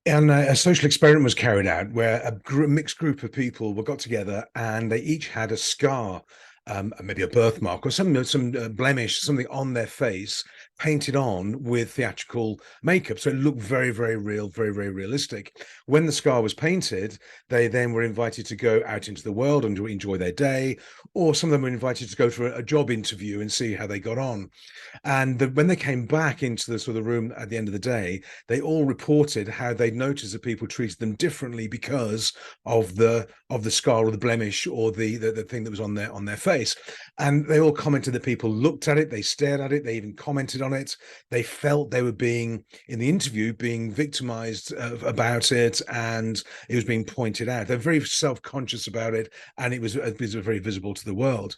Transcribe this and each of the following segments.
And a social experiment was carried out where mixed group of people were got together and they each had a scar, maybe a birthmark or some blemish, something on their face, painted on with theatrical makeup. So it looked very, very real, very, very realistic. When the scar was painted, they then were invited to go out into the world and to enjoy their day, or some of them were invited to go for a job interview and see how they got on. And when they came back into the sort of room at the end of the day, they all reported how they noticed that people treated them differently because of the scar or the blemish or the thing that was on their face. And they all commented that people looked at it, they stared at it, they even commented on it. They felt they were being in the interview being victimized about it, and it was being pointed out. They're very self-conscious about it, and it was very visible to the world.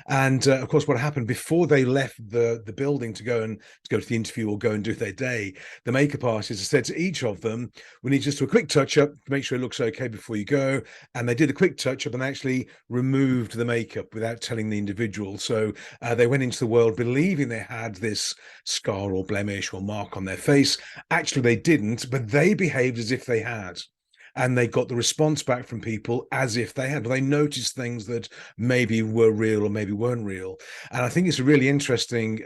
And of course, what happened before they left the building to go to the interview or go and do their day, the makeup artist said to each of them, "We need just a quick touch up to make sure it looks okay before you go." And they did a quick touch up and actually removed the makeup without telling the individual. So they went into the world believing they had this scar or blemish or mark on their face. Actually, they didn't, but they behaved as if they had, and they got the response back from people as if they had. They noticed things that maybe were real or maybe weren't real. And I think it's a really interesting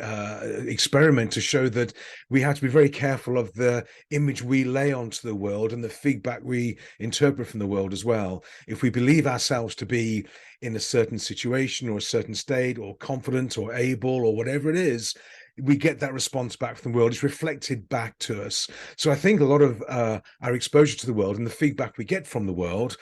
experiment to show that we have to be very careful of the image we lay onto the world and the feedback we interpret from the world as well. If we believe ourselves to be in a certain situation or a certain state or confident or able or whatever it is, we get that response back from the world. It's reflected back to us. So I think a lot of our exposure to the world and the feedback we get from the world,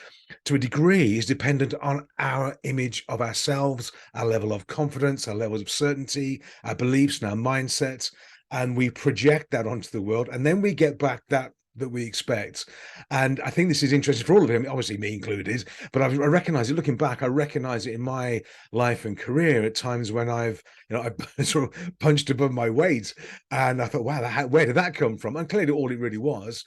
to a degree, is dependent on our image of ourselves, our level of confidence, our levels of certainty, our beliefs and our mindsets. And we project that onto the world, and then we get back that we expect. And I think this is interesting for all of them, obviously me included, but I recognize it looking back. I recognize it in my life and career at times when I sort of punched above my weight, and I thought, wow, where did that come from? And clearly all it really was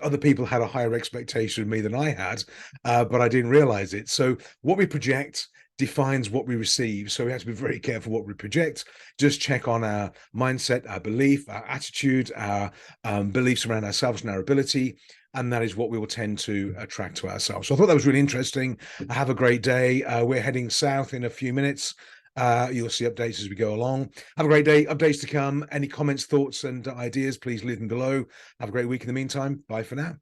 other people had a higher expectation of me than I had, but I didn't realize it. So what we project defines what we receive. So we have to be very careful what we project. Just check on our mindset, our belief, our attitude, our beliefs around ourselves and our ability. And that is what we will tend to attract to ourselves. So I thought that was really interesting. Have a great day. We're heading south in a few minutes. You'll see updates as we go along. Have a great day. Updates to come. Any comments, thoughts, and ideas, please leave them below. Have a great week in the meantime. Bye for now.